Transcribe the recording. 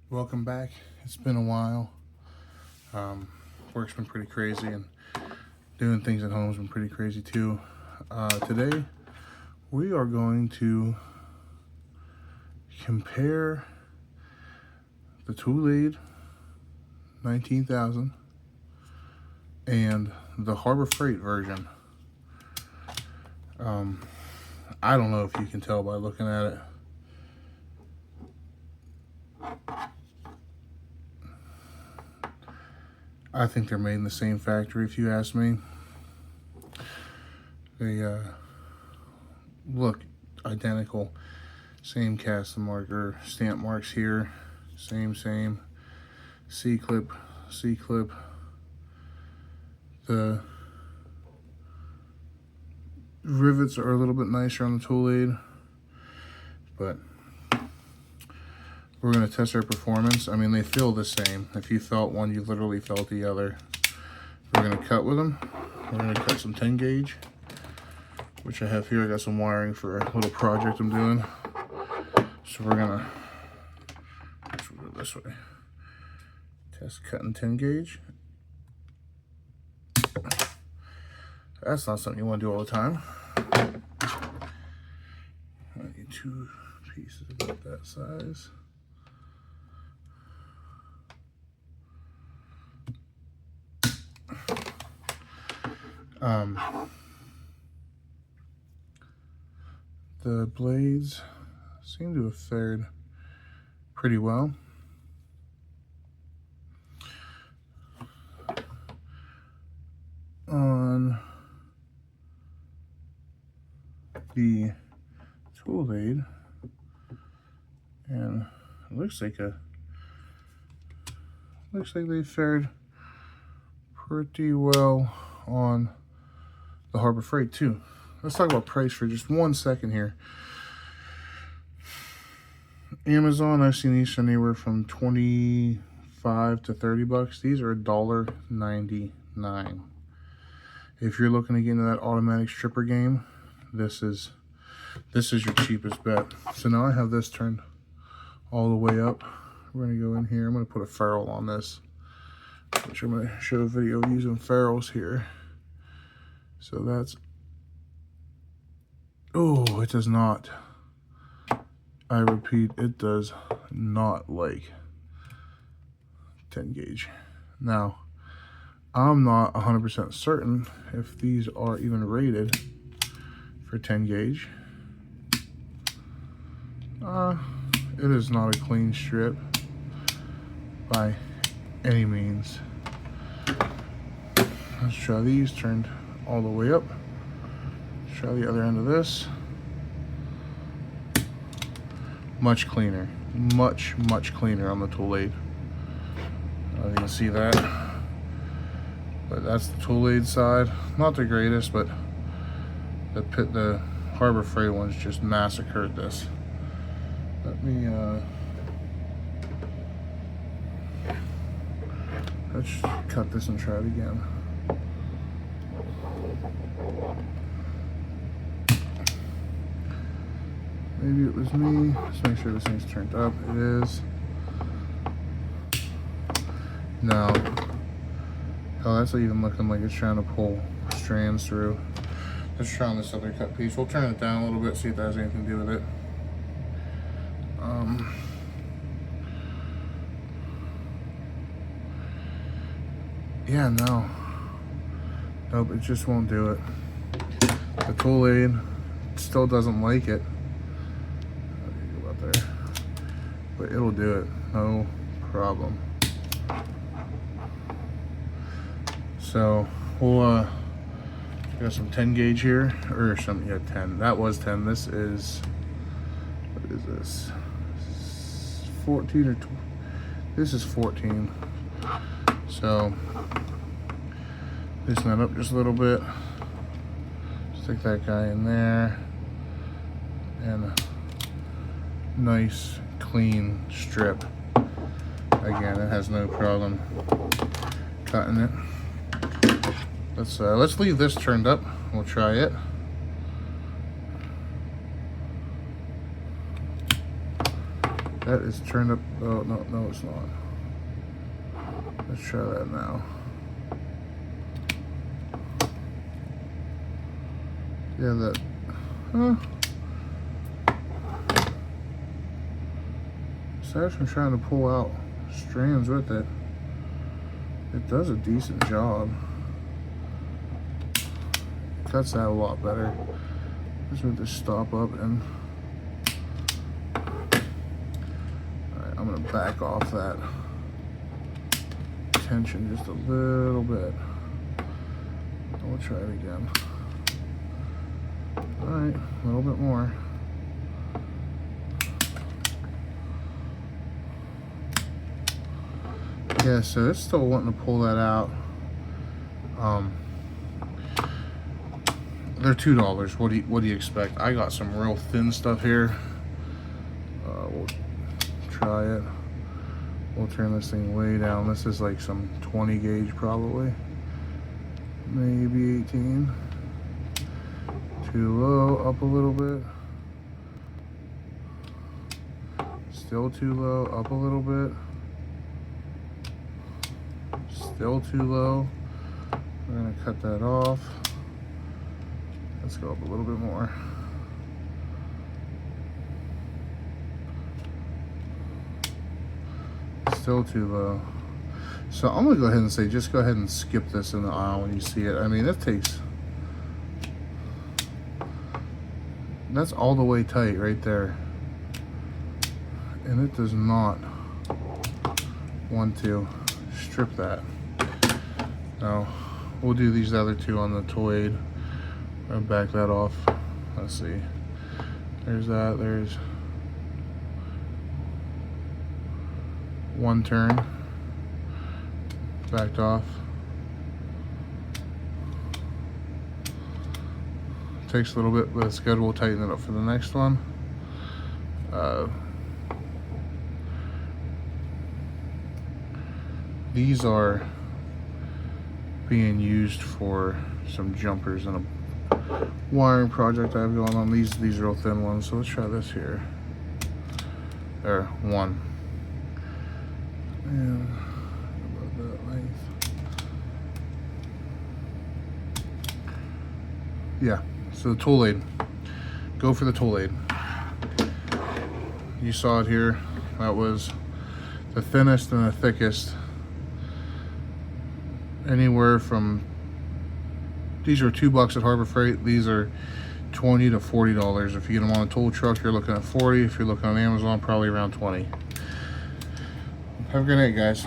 Welcome back. It's been a while. Work's been pretty crazy, and doing things at home has been pretty crazy too. Today, we are going to compare the toolaid 19,000 and the Harbor Freight version. I don't know if you can tell by looking at it. I think they're made in the same factory, if you ask me. They look identical. Same cast marker, stamp marks here. Same. C-clip. The rivets are a little bit nicer on the toolaid, but we're going to test their performance. I mean, they feel the same. If you felt one, you literally felt the other. We're going to cut with them. We're going to cut some 10 gauge, which I have here. I got some wiring for a little project I'm doing. So we're going to do it this way. Test cutting 10 gauge. That's not something you want to do all the time. I need two pieces about that size. The blades seem to have fared pretty well. On the toolaid, and it looks like they fared pretty well on the Harbor Freight too. Let's talk about price for just 1 second here. Amazon, I've seen these anywhere from 25 to 30 bucks. These are $1.99. If you're looking to get into that automatic stripper game, this is your cheapest bet. So now I have this turned all the way up. We're gonna go in here. I'm gonna put a ferrule on this, which I'm gonna show a video of using ferrules here. So that's, oh, it does not. I repeat, it does not like 10 gauge. Now, I'm not 100% certain if these are even rated for 10 gauge. It is not a clean strip by any means. Let's try these turned all the way up. Let's try the other end of this. Much cleaner, much cleaner on the toolaid. You can see that. But that's the toolaid side. Not the greatest, but the Harbor Freight ones just massacred this. Let me let's cut this and try it again. Maybe it was me. Let's make sure this thing's turned up. It is. No. Oh, that's even looking like it's trying to pull strands through. Let's try on this other cut piece. We'll turn it down a little bit, see if that has anything to do with it. Yeah, no. Nope, it just won't do it. The toolaid still doesn't like it. Go out there. But it'll do it, no problem. So we'll got some 10 gauge here, or some, yeah, 10. That was 10. This is, what is this? 14 or 12? This is 14. So loosen that up just a little bit. Stick that guy in there, and a nice clean strip. Again, it has no problem cutting it. Let's leave this turned up. We'll try it. That is turned up. Oh, no, it's not. Let's try that now. Yeah, that. So I'm trying to pull out strands with it. It does a decent job. Cuts that a lot better. Just move this stop up and. Alright, I'm gonna back off that tension just a little bit. We'll try it again. Alright, a little bit more. Yeah, so it's still wanting to pull that out. They're $2. What do you expect? I got some real thin stuff here. We'll try it. We'll turn this thing way down. This is like some 20 gauge probably. Maybe 18. Too low, up a little bit. Still too low, up a little bit. Still too low. We're gonna cut that off. Let's go up a little bit more. Still too low. So I'm gonna go ahead and say, just go ahead and skip this in the aisle when you see it. I mean, it takes, that's all the way tight right there. And it does not want to strip that. Now, we'll do these other two on the toolaid. I'll back that off. Let's see. There's that. There's one turn. Backed off. Takes a little bit, but it's good. We'll tighten it up for the next one. These are being used for some jumpers and a wiring project I have going on. These real thin ones. So let's try this here. There, one. And about that length. Yeah. So the toolaid. Go for the toolaid. You saw it here. That was the thinnest and the thickest. Anywhere from, these are $2 at Harbor Freight. These are $20 to $40. If you get them on a tool truck, you're looking at $40. If you're looking on Amazon, probably around $20. Have a good night, guys.